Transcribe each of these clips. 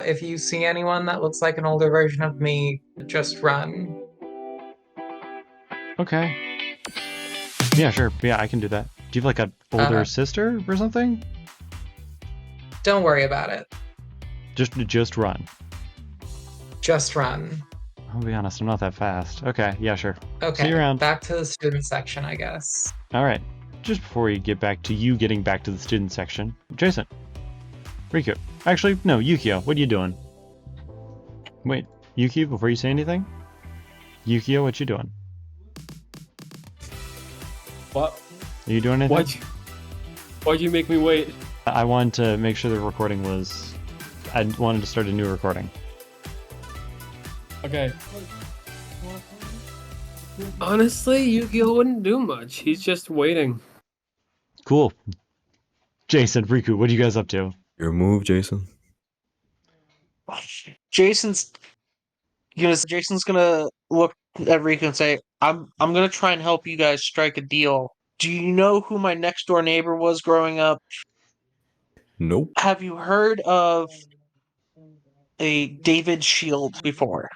if you see anyone that looks like an older version of me, just run. Okay. Yeah, sure. Yeah, I can do that. Do you have like an older sister or something? Don't worry about it. Just run. Just run. I'll be honest, I'm not that fast. Okay, yeah, sure. See you Okay, around. back to the student section, I guess. All right. Just before we get back to you getting back to the student section, Jason, Riku. Actually, no, Yukio. What are you doing? Wait, Yukio, before you say anything? Yukio, what you doing? What? Are you doing anything? Why'd you make me wait? I wanted to make sure the recording was... I wanted to start a new recording. Okay. Honestly, Yu-Gi-Oh wouldn't do much. He's just waiting. Cool. Jason, Riku, what are you guys up to? Your move, Jason. Jason's gonna look at Riku and say, I'm gonna try and help you guys strike a deal. Do you know who my next door neighbor was growing up? Nope. Have you heard of a David Shield before?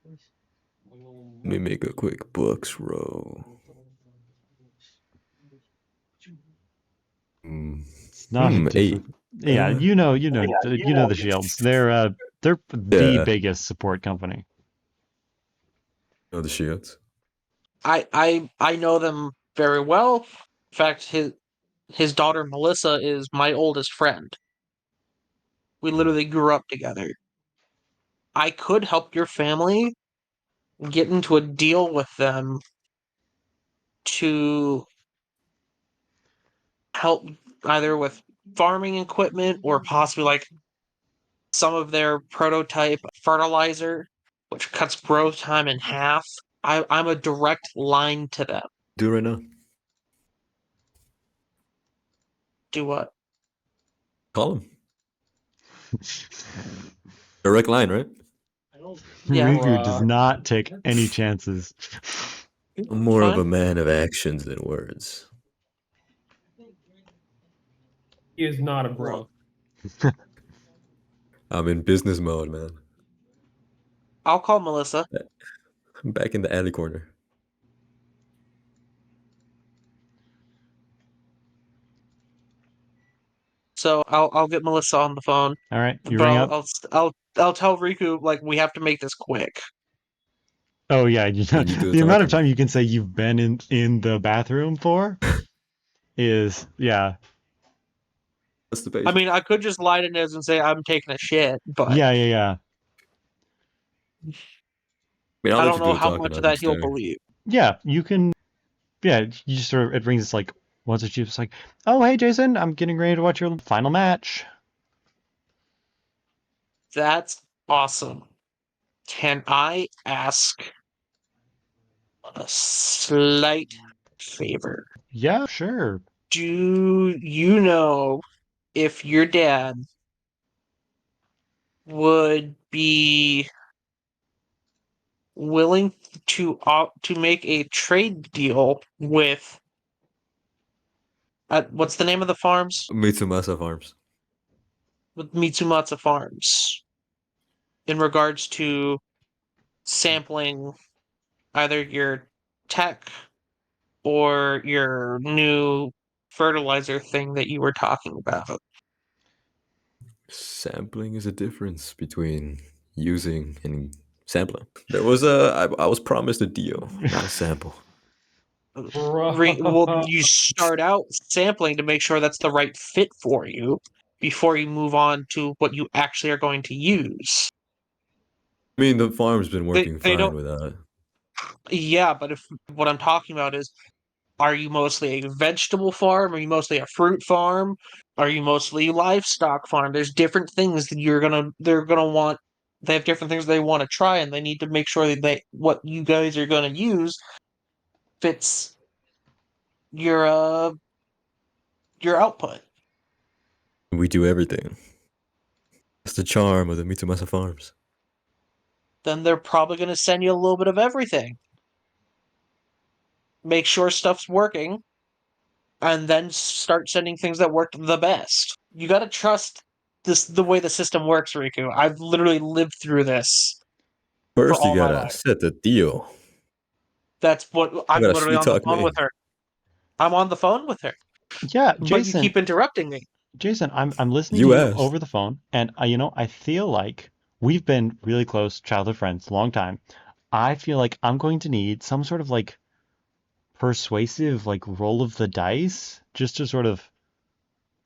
Let me make a quick books roll. It's not a 8. Yeah, you know the Shields. They're the biggest support company. Know the Shields? I know them very well. In fact, his daughter Melissa is my oldest friend. We literally grew up together. I could help your family get into a deal with them to help either with farming equipment or possibly like some of their prototype fertilizer, which cuts growth time in half. I'm a direct line to them. Do it right now. Do what? Call him. Direct line, right? Yeah. Riku does not take any chances. I'm more of Fine. a man of actions than words. He is not a bro. I'm in business mode, man. I'll call Melissa. I'm back in the alley corner. So I'll get Melissa on the phone. All right, you But ring up. I'll tell Riku like we have to make this quick. Oh yeah, You do the amount of talking. time you can say you've been in the bathroom for is yeah. What's the base? I mean, I could just lie to Niz and say I'm taking a shit, but Yeah. I mean, I'll I let don't you do know the how talking. much I'll of that just he'll stare. believe. Yeah, you can. Yeah, you just sort of it rings like once or two. It's like, oh hey Jason, I'm getting ready to watch your final match. That's awesome. Can I ask a slight favor? Yeah, sure. Do you know if your dad would be willing to make a trade deal with what's the name of the farms? Mitsumasa Farms. With Mitsumatsu Farms in regards to sampling either your tech or your new fertilizer thing that you were talking about. Sampling is a difference between using and sampling. There was I was promised a deal, not a sample. Well, you start out sampling to make sure that's the right fit for you before you move on to what you actually are going to use. I mean, the farm's been They working they fine don't. without it. Yeah, but if what I'm talking about is, are you mostly a vegetable farm? Are you mostly a fruit farm? Are you mostly livestock farm? There's different things that they're gonna want. They have different things they want to try, and they need to make sure that what you guys are gonna use fits your your output. We do everything. That's the charm of the Mitsumasa Farms. Then they're probably gonna send you a little bit of everything. Make sure stuff's working, and then start sending things that work the best. You gotta trust the way the system works, Riku. I've literally lived through this for First, you all my gotta life. set the deal. That's what I'm gotta literally sweet on the talk phone me. with her. I'm on the phone with her, Yeah, but you keep interrupting me. Jason, I'm listening to You you asked. over the phone, and I feel like we've been really close childhood friends, long time. I feel like I'm going to need some sort of like persuasive like roll of the dice just to sort of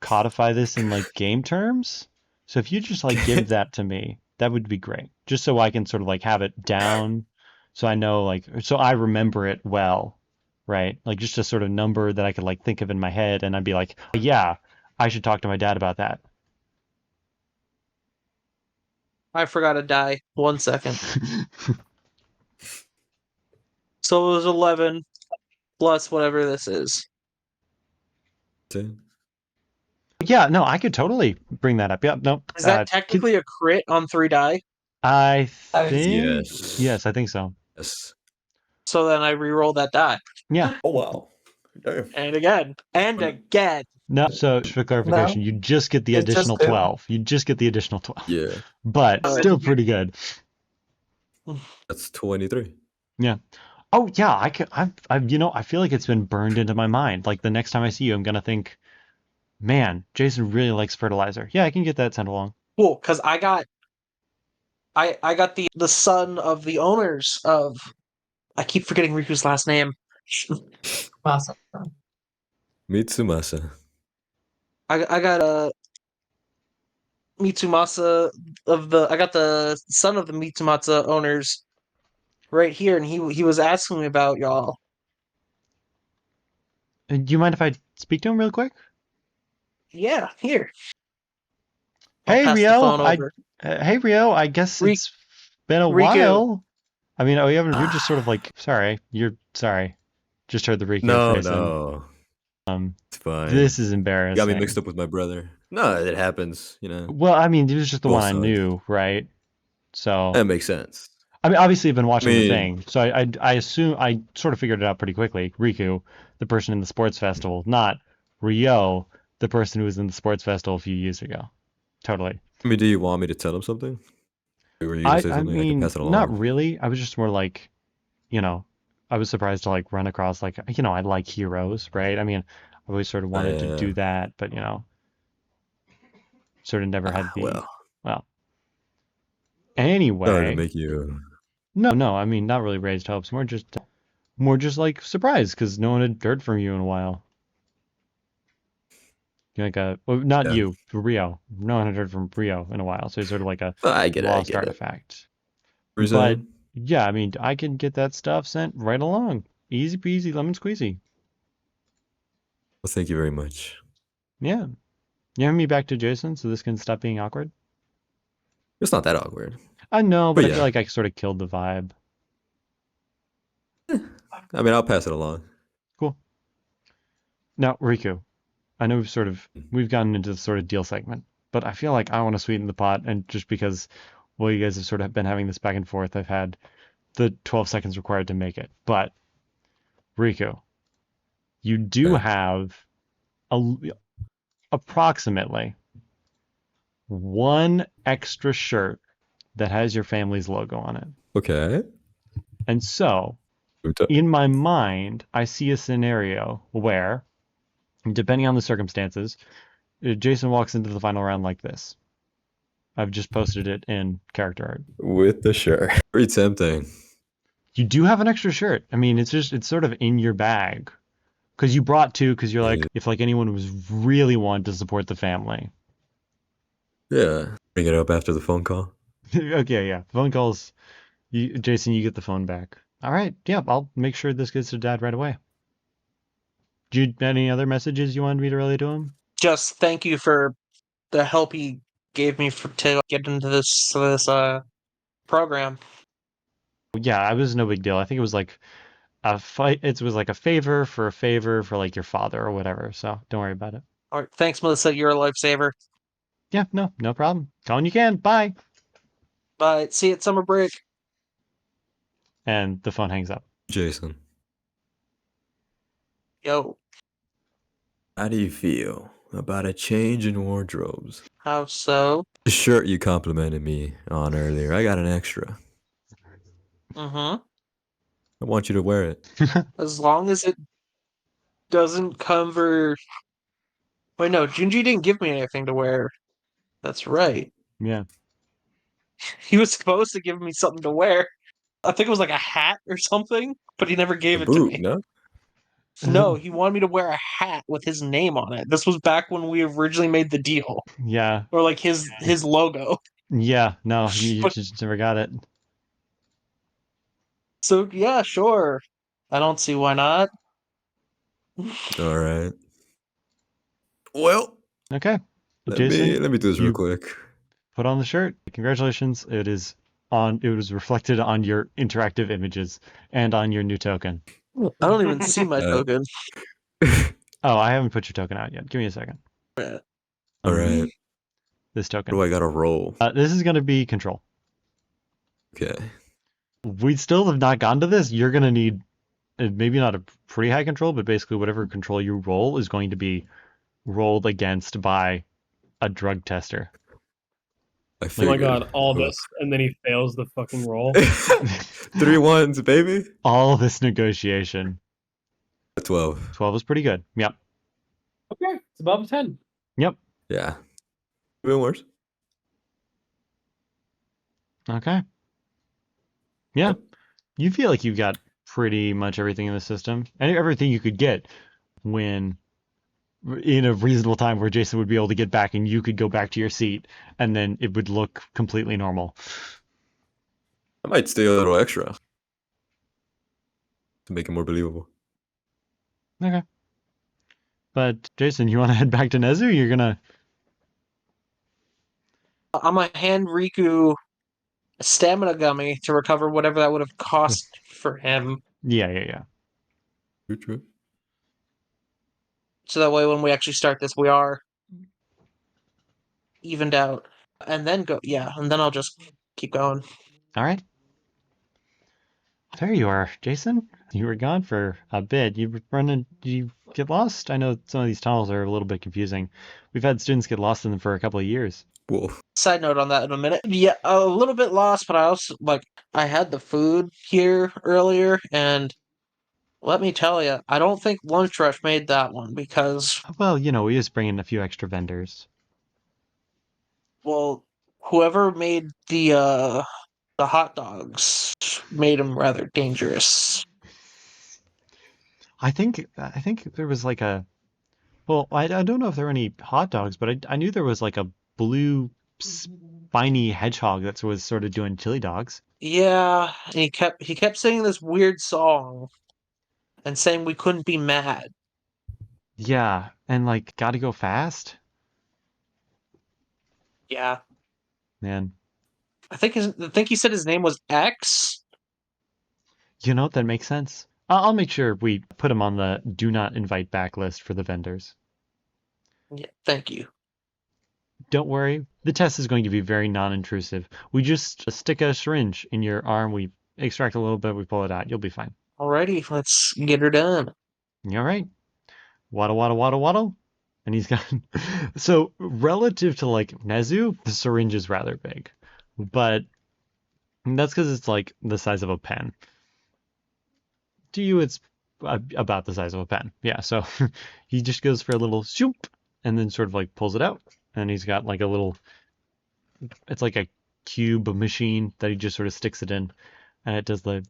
codify this in like game terms. So if you just like give that to me, that would be great. Just so I can sort of like have it down, so I know like so I remember it well, right? Like just a sort of number that I could like think of in my head, and I'd be like, yeah, I should talk to my dad about that. I forgot to die. 1 second. So it was 11 plus whatever this is. Yeah, no, I could totally bring that up. Yeah, no, Is that technically a crit on 3 die? I That is- think Yes. yes, I think so. Yes. So then I re-roll that die. Yeah. Oh wow. Damn. And again. And again. No, so just for clarification, No, you just get the it's just additional two. 12. You just get the additional 12. Yeah. But Oh, still pretty good. That's 23. Yeah. Oh yeah, I feel like it's been burned into my mind. Like the next time I see you, I'm gonna think, man, Jason really likes fertilizer. Yeah, I can get that sent along. Cool, because I got the son of the owners of I keep forgetting Riku's last name. Awesome. Mitsumasa. I got a Mitsumasa I got the son of the Mitsumasa owners right here, and he was asking me about y'all. Do you mind if I speak to him real quick? Yeah, here. I'll Hey pass the Rio, phone over. hey Rio, I guess Ri- it's been a Riku. while. I mean, oh, you're just sort of like, sorry, you're sorry. Just heard the Riku No, phrase. no. It's fine. This is You embarrassing. got me mixed up with my brother. No, it happens, you know. Well, I mean, it was just the Both one I sides. knew, right? So, That makes sense. I mean, obviously, I've been watching the mean- thing, so I assume I sort of figured it out pretty quickly. Riku, the person in the sports festival, not Rio, the person who was in the sports festival a few years ago. Totally. I mean, do you want me to tell him something? Or were you gonna say I something? I can mean, pass it along. not really. I was just more like, you know, I was surprised to like run across like, I like heroes, right? I mean, I always sort of wanted to do that, but sort of never had the Well, well. sorry to Anyway, make you. no, I mean, not really raised hopes, more just like surprised because no one had heard from you in a while. You're like well, not Yeah. you, Rio. No one had heard from Rio in a while, so he's sort of like a I get it. I lost get it. artifact. What are you But saying? yeah, I mean, I can get that stuff sent right along. Easy peasy, lemon squeezy. Well, thank you very much. Yeah. You have me back to Jason so this can stop being awkward? It's not that awkward. I know, but But I yeah. feel like I sort of killed the vibe. I mean, I'll pass it along. Cool. Now, Riku, I know we've gotten into the sort of deal segment, but I feel like I want to sweeten the pot, and just because, well, you guys have sort of been having this back and forth, I've had the 12 seconds required to make it. But, Riku, you do Okay. have approximately one extra shirt that has your family's logo on it. Okay. And so, in my mind, I see a scenario where, depending on the circumstances, Jason walks into the final round like this. I've just posted it in character art. With the shirt. Very tempting. You do have an extra shirt. I mean, it's sort of in your bag. Because you brought two, because you're like, Yeah. if like anyone was really wanting to support the family. Yeah. Bring it up after the phone call. Okay, yeah. Phone calls. Jason, you get the phone back. All right, yeah, I'll make sure this gets to Dad right away. Any other messages you wanted me to relay to him? Just thank you for the help he gave me to get into this program. Yeah, it was no big deal. I think it was like a fight. It was like a favor for like your father or whatever. So don't worry about it. All right, thanks, Melissa. You're a lifesaver. Yeah, no problem. Call when you can. Bye. Bye. See you at summer break. And the phone hangs up. Jason, Yo. how do you feel about a change in wardrobes. How so? The shirt you complimented me on earlier, I got an extra. Mm-hmm. I want you to wear it. As long as it doesn't cover. Wait, no, Junji didn't give me anything to wear. That's right. Yeah. He was supposed to give me something to wear. I think it was like a hat or something, but he never A gave it to boot, me. no? No, he wanted me to wear a hat with his name on it. This was back when we originally made the deal, Yeah. or like his logo. Yeah. No, you But just never got it. so yeah, sure. I don't see why not. All right. Well, Okay. let Jason, me do this real you quick. put on the shirt. Congratulations. It was reflected on your interactive images and on your new token. I don't even see my token. Oh, I haven't put your token out yet. Give me a second. All right. This What token. do I gotta roll? This is going to be control. Okay. We still have not gotten to this. You're going to need maybe not a pretty high control, but basically whatever control you roll is going to be rolled against by a drug tester. I Oh my figured. god, all this, and then he fails the fucking roll. 3 ones, baby. All this negotiation. 12. 12 is pretty good. Yep. Okay, it's above 10. Yep. Yeah. Even worse. Okay. Yeah. You feel like you've got pretty much everything in the system and everything you could get when in a reasonable time where Jason would be able to get back and you could go back to your seat and then it would look completely normal. I might stay a little extra to make it more believable. Okay. But Jason, you want to head back to Nezu? You're gonna. I'm gonna hand Riku a stamina gummy to recover whatever that would have cost for him. Yeah. True. So that way when we actually start this we are evened out. And then and then I'll just keep going. All right. There you are, Jason. You were gone for a bit. You running? Did you get lost? I know some of these tunnels are a little bit confusing. We've had students get lost in them for a couple of years. Whoa. Side note on that in a minute. Yeah, a little bit lost, but I also I had the food here earlier, and let me tell you, I don't think Lunch Rush made that one because, Well, we just bring in a few extra vendors. well, whoever made the hot dogs made them rather dangerous. I think there was like a. Well, I don't know if there were any hot dogs, but I knew there was like a blue spiny hedgehog that was sort of doing chili dogs. Yeah, and he kept singing this weird song and saying we couldn't be mad. Yeah, and like gotta go fast. Yeah, Man, I think he said his name was X. that makes sense. I'll make sure we put him on the do not invite back list for the vendors. Yeah, thank you. Don't worry, the test is going to be very non-intrusive. We just stick a syringe in your arm, we extract a little bit, we pull it out. You'll be fine. Alrighty, let's get her done. You all right? Waddle, waddle, waddle, waddle. And he's got. So, relative to like Nezu, the syringe is rather big. But that's because it's like the size of a pen. To you, it's about the size of a pen. Yeah, so he just goes for a little shoop and then sort of like pulls it out. And he's got like a little. It's like a cube machine that he just sort of sticks it in. And it does the.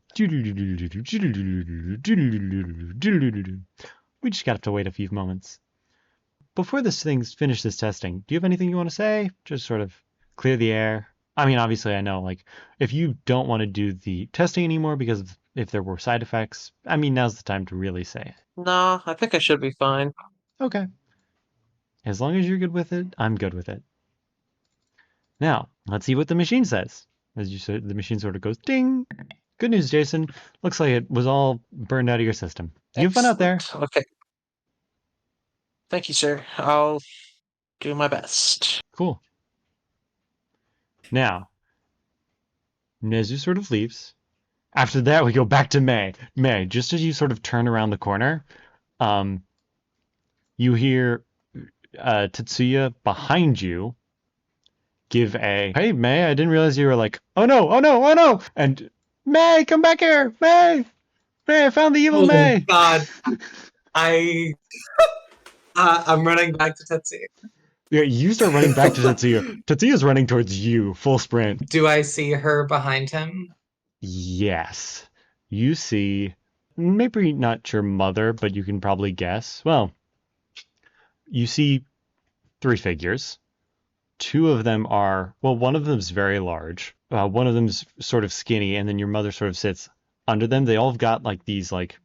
We just got to wait a few moments. Before this thing's finished this testing, do you have anything you want to say? Just sort of clear the air. I mean, obviously, I know, like, if you don't want to do the testing anymore because if there were side effects, I mean, now's the time to really say it. Nah, I think I should be fine. Okay. As long as you're good with it, I'm good with it. Now, let's see what the machine says. As you said, the machine sort of goes ding. Good news, Jason. Looks like it was all burned out of your system. You have fun out there. Excellent. Okay. Thank you, sir. I'll do my best. Cool. Now, Nezu sort of leaves. After that, we go back to May. May, just as you sort of turn around the corner, you hear Tatsuya behind you give a, hey, May, I didn't realize you were like, oh no, oh no, oh no! And May, come back here! May! May, I found the evil Oh May! God, I'm running back to Tetsuya. Yeah, you start running back to Tatsuya. Tatsuya's running towards you, full sprint. Do I see her behind him? Yes. You see, maybe not your mother, but you can probably guess. Well, you see three figures. Two of them are, well, one of them's very large. One of them's sort of skinny, and then your mother sort of sits under them. They all have got like these like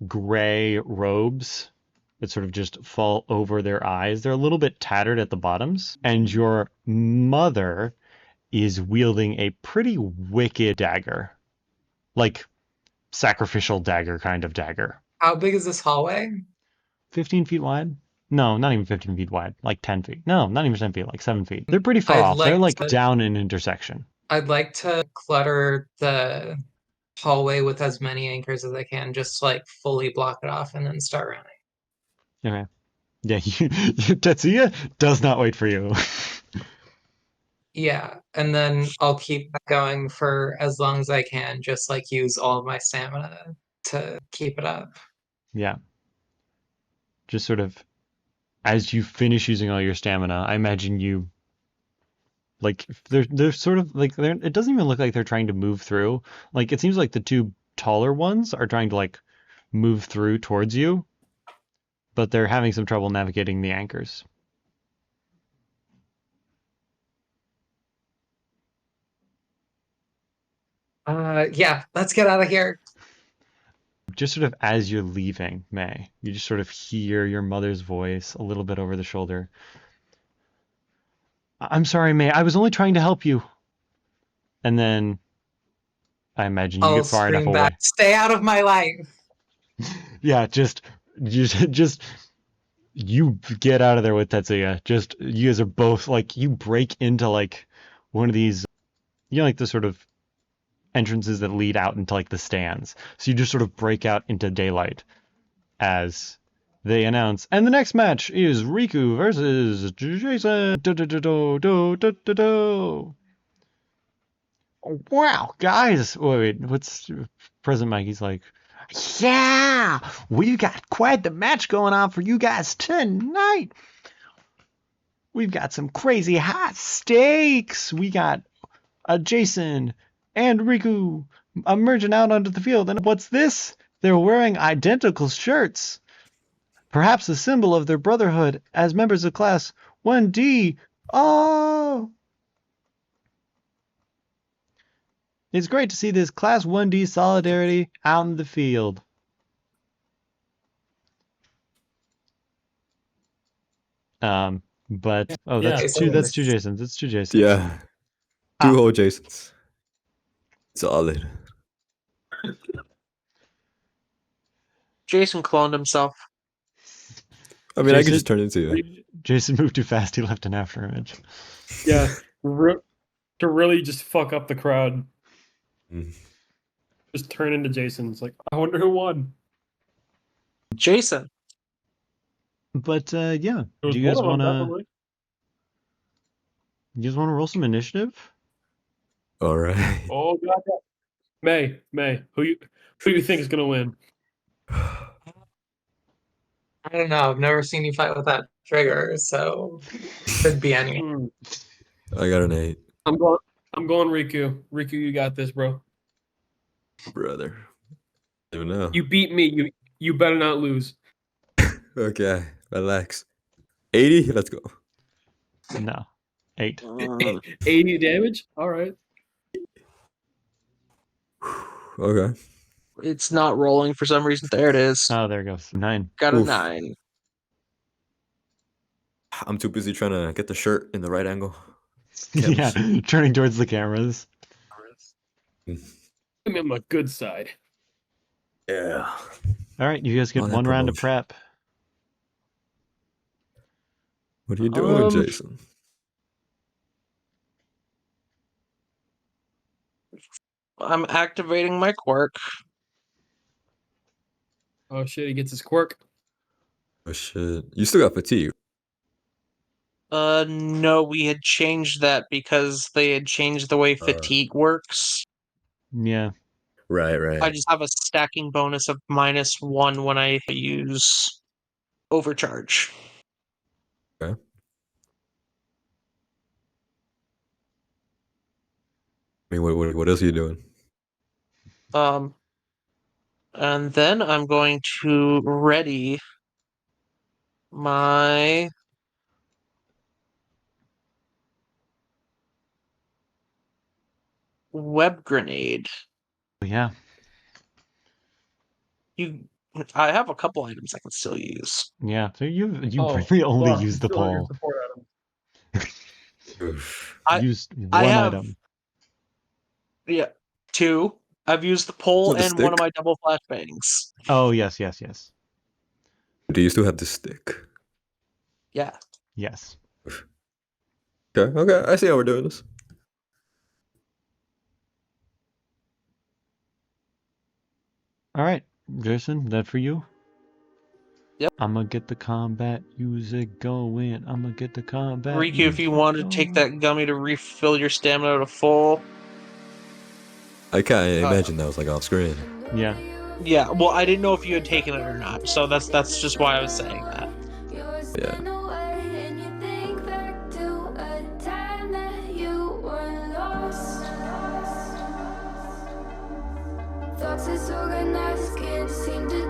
gray robes that sort of just fall over their eyes. They're a little bit tattered at the bottoms. And your mother is wielding a pretty wicked dagger. Like sacrificial dagger kind of dagger. How big is this hallway? 15 feet wide? No, not even 15 feet wide. Like 10 feet. No, not even 10 feet, like 7 feet. They're pretty far I'd off. They're like like down an intersection. I'd like to clutter the hallway with as many anchors as I can, just like fully block it off and then start running. Okay. Yeah, Tetsuya does not wait for you. Yeah, and then I'll keep going for as long as I can, just like use all of my stamina to keep it up. Yeah. Just sort of, as you finish using all your stamina, I imagine you, like, they're sort of, like, it doesn't even look like they're trying to move through. Like, it seems like the two taller ones are trying to, like, move through towards you, but they're having some trouble navigating the anchors. Yeah, let's get out of here. Just sort of as you're leaving, May, you just sort of hear your mother's voice a little bit over the shoulder. I'm sorry, May, I was only trying to help you. And then I imagine you I'll get far enough scream away. back, stay out of my life. Yeah, just you get out of there with Tetsuya. Just you guys are both like you break into like one of these, you know, like the sort of entrances that lead out into like the stands. So you just sort of break out into daylight as they announce, and the next match is Riku versus Jason. Wow, guys! Wait, what's President Mikey's like? Yeah, we've got quite the match going on for you guys tonight. We've got some crazy hot stakes. We got Jason and Riku emerging out onto the field. And what's this? They're wearing identical shirts. Perhaps a symbol of their brotherhood as members of Class 1D. Oh! It's great to see this Class 1D solidarity out in the field. But oh, Yeah. that's two Jasons. It's two Jasons. Yeah. Two whole Jasons. Solid. Jason cloned himself. I mean, I Jason- could just turn into you. Jason moved too fast. He left an after image. Yeah, to really just fuck up the crowd. Mm. Just turn into Jason. It's like, I wonder who won. Jason. But yeah, It was do you guys one of them, want to? definitely. You guys want to roll some initiative? All right. Oh god, May, who you think is gonna win? I don't know. I've never seen you fight with that trigger, so could be anyone. I got an 8, I'm going Riku. Riku, you got this, bro. brother. I don't know. You beat me. You better not lose. Okay, relax. 80. Let's go. No, 8. 80 damage. All right. Okay. It's not rolling for some reason. There it is. Oh, there it goes. 9. Got a Oof. 9. I'm too busy trying to get the shirt in the right angle. Yeah, turning towards the cameras. I'm on my good side. Yeah. All right, you guys get Oh, that one round of promotion. prep. What are you doing, Jason? I'm activating my quirk. Oh shit, he gets his quirk. Oh shit. You still got fatigue. No, we had changed that because they had changed the way fatigue works. Yeah. Right, right. I just have a stacking bonus of -1 when I use overcharge. Okay. I mean, what else are you doing? And then I'm going to ready my web grenade. Yeah. I have a couple items I can still use. Yeah. So you Oh, really only wow, used the still your pole. support item. Oof. I Used I one have item. yeah, 2. I've used the pole With the and one of stick? my double flashbangs. Oh yes, yes, yes. Do you still have the stick? Yeah. Yes. Okay, okay. I see how we're doing this. Alright, Jason, that for you? Yep. I'ma get the combat music going. I'ma get the combat Riku, if you music want to take going. that gummy to refill your stamina to full. I can't imagine that was like off screen. Yeah. Yeah, well, I didn't know if you had taken it or not, so that's just why I was saying that. Yeah. Thoughts disorganized, can't seem to